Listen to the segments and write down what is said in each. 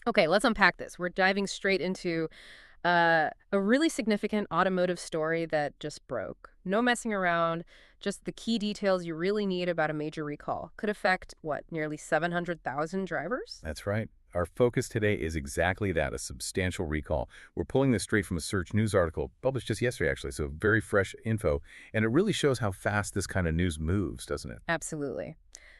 Okay, let's unpack this. We're diving straight into a really significant automotive story that just broke. No messing around, just the key details you really need about a major recall. Could affect, what, nearly 700,000 drivers? That's right. Our focus today is exactly that, a substantial recall. We're pulling this straight from a Search News article published just yesterday, actually, so very fresh info. And it really shows how fast this kind of news moves, doesn't it? Absolutely.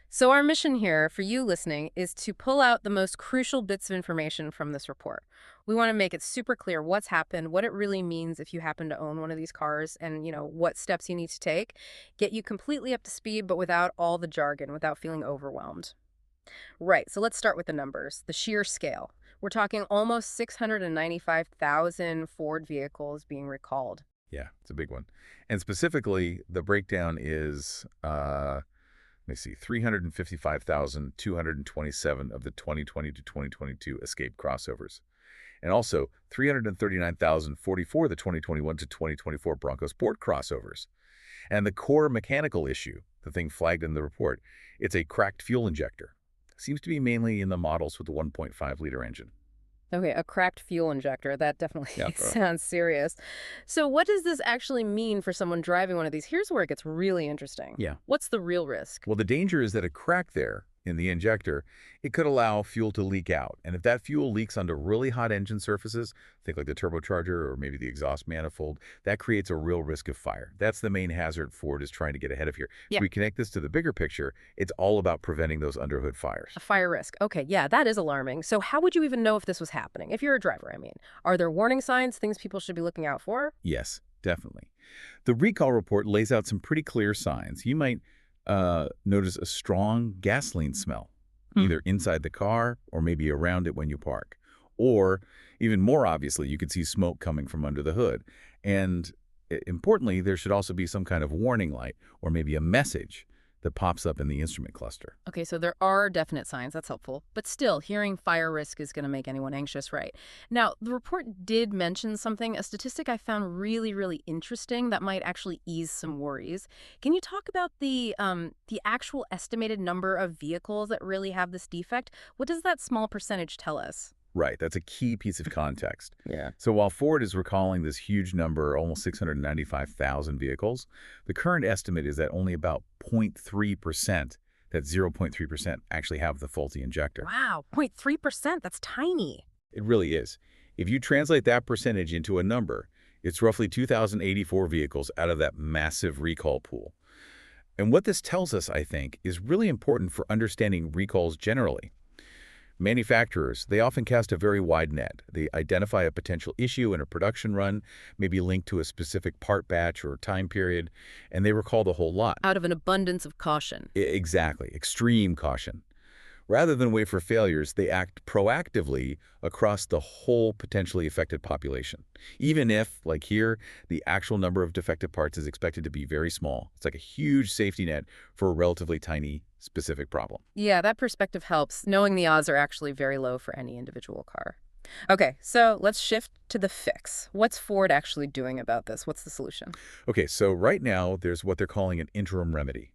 So, our mission here for you listening is to pull out the most crucial bits of information from this report. We want to make it super clear what's happened, what it really means if you happen to own one of these cars, and, what steps you need to take. Get you completely up to speed, but without all the jargon, without feeling overwhelmed. Right, so let's start with the numbers, the sheer scale. We're talking almost 695,000 Ford vehicles being recalled. Yeah, it's a big one. And specifically, the breakdown is, let me see, 355,227 of the 2020 to 2022 Escape crossovers. And also 339,044 of the 2021 to 2024 Bronco Sport crossovers. And the core mechanical issue, the thing flagged in the report, it's a cracked fuel injector. Seems to be mainly in the models with the 1.5-liter engine. Okay, a cracked fuel injector. That definitely Yeah. sounds serious. So what does this actually mean for someone driving one of these? Here's where it gets really interesting. Yeah. What's the real risk? Well, the danger is that a crack there in the injector, it could allow fuel to leak out. And if that fuel leaks onto really hot engine surfaces, think like the turbocharger or maybe the exhaust manifold, that creates a real risk of fire. That's the main hazard Ford is trying to get ahead of here. Yeah. If we connect this to the bigger picture, it's all about preventing those underhood fires. A fire risk. Okay, yeah, that is alarming. So how would you even know if this was happening? If you're a driver, I mean. Are there warning signs, things people should be looking out for? Yes, definitely. The recall report lays out some pretty clear signs. You might notice a strong gasoline smell, either inside the car or maybe around it when you park. Or, even more obviously, you could see smoke coming from under the hood. And importantly, there should also be some kind of warning light or maybe a message that pops up in the instrument cluster. Okay, so there are definite signs. That's helpful. But still, hearing fire risk is going to make anyone anxious, right? Now, the report did mention something, a statistic I found really, really interesting that might actually ease some worries. Can you talk about the actual estimated number of vehicles that really have this defect? What does that small percentage tell us? Right, that's a key piece of context. Yeah. So while Ford is recalling this huge number, almost 695,000 vehicles, the current estimate is that only about 0.3%, that 0.3%, actually have the faulty injector. Wow, 0.3%. That's tiny. It really is. If you translate that percentage into a number, it's roughly 2,084 vehicles out of that massive recall pool. And what this tells us, I think, is really important for understanding recalls generally. Manufacturers, they often cast a very wide net. They identify a potential issue in a production run, maybe linked to a specific part batch or time period, and they recall the whole lot. Out of an abundance of caution. Exactly, extreme caution. Rather than wait for failures, they act proactively across the whole potentially affected population. Even if, like here, the actual number of defective parts is expected to be very small. It's like a huge safety net for a relatively tiny specific problem. Yeah, that perspective helps, knowing the odds are actually very low for any individual car. Okay, so let's shift to the fix. What's Ford actually doing about this? What's the solution? Okay, so right now, there's what they're calling an interim remedy.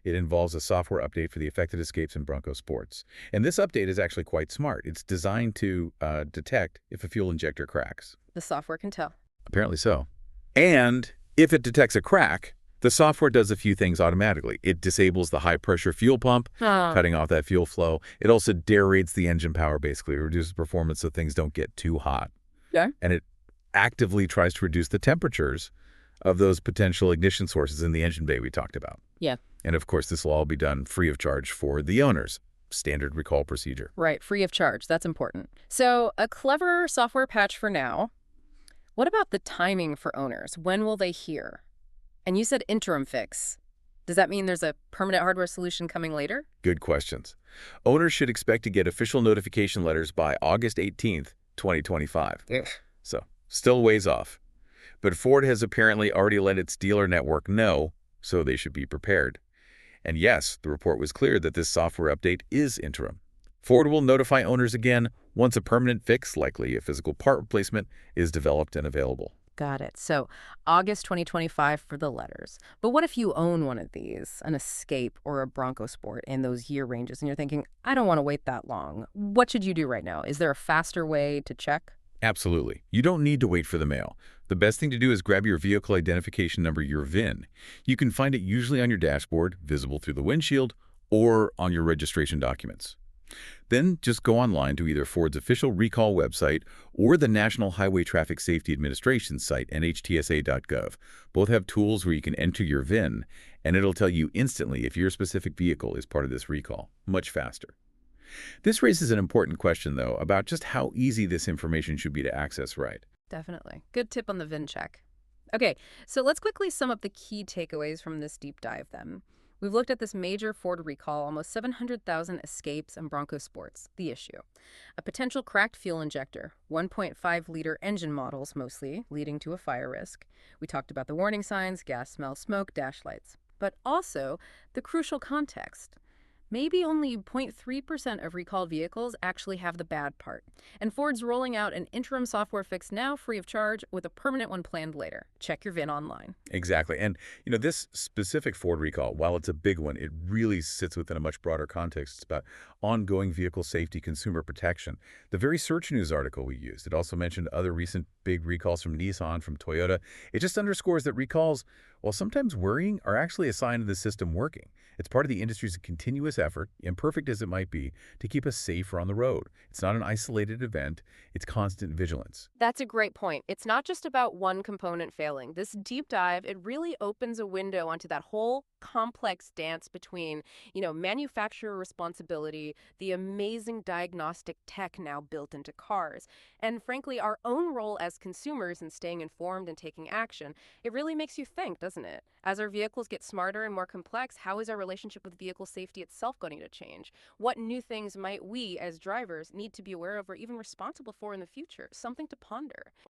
It involves a software update for the affected escapes in Bronco Sports. And this update is actually quite smart. It's designed to detect if a fuel injector cracks. The software can tell. Apparently so. And if it detects a crack, the software does a few things automatically. It disables the high-pressure fuel pump, cutting off that fuel flow. It also derates the engine power, basically. It reduces performance so things don't get too hot. Yeah. And it actively tries to reduce the temperatures of those potential ignition sources in the engine bay we talked about. Yeah. And of course, this will all be done free of charge for the owners. Standard recall procedure. Right, free of charge. That's important. So a clever software patch for now. What about the timing for owners? When will they hear? And you said interim fix. Does that mean there's a permanent hardware solution coming later? Good questions. Owners should expect to get official notification letters by August 18th, 2025. Ugh. So, still ways off. But Ford has apparently already let its dealer network know, so they should be prepared. And yes, the report was clear that this software update is interim. Ford will notify owners again once a permanent fix, likely a physical part replacement, is developed and available. Got it. So August 2025 for the letters. But what if you own one of these, an Escape or a Bronco Sport in those year ranges, and you're thinking, I don't want to wait that long. What should you do right now? Is there a faster way to check? Absolutely. You don't need to wait for the mail. The best thing to do is grab your vehicle identification number, your VIN. You can find it usually on your dashboard, visible through the windshield, or on your registration documents. Then just go online to either Ford's official recall website or the National Highway Traffic Safety Administration site, nhtsa.gov. Both have tools where you can enter your VIN, and it'll tell you instantly if your specific vehicle is part of this recall, much faster. This raises an important question, though, about just how easy this information should be to access right. Definitely. Good tip on the VIN check. Okay, so let's quickly sum up the key takeaways from this deep dive then. We've looked at this major Ford recall, almost 700,000 Escapes and Bronco Sports, the issue. A potential cracked fuel injector, 1.5-liter engine models mostly, leading to a fire risk. We talked about the warning signs, gas smell, smoke, dash lights. But also the crucial context. Maybe only 0.3% of recalled vehicles actually have the bad part. And Ford's rolling out an interim software fix now free of charge with a permanent one planned later. Check your VIN online. Exactly. And, this specific Ford recall, while it's a big one, it really sits within a much broader context. It's about ongoing vehicle safety, consumer protection. The very Search News article we used, it also mentioned other recent big recalls from Nissan, from Toyota. It just underscores that recalls, while sometimes worrying, are actually a sign of the system working. It's part of the industry's continuous effort, imperfect as it might be, to keep us safer on the road. It's not an isolated event. It's constant vigilance. That's a great point. It's not just about one component failing. This deep dive, it really opens a window onto that whole complex dance between, manufacturer responsibility, the amazing diagnostic tech now built into cars, and frankly, our own role as consumers in staying informed and taking action. It really makes you think, doesn't it? As our vehicles get smarter and more complex, how is our relationship with vehicle safety itself going to change? What new things might we, as drivers, need to be aware of or even responsible for in the future? Something to ponder.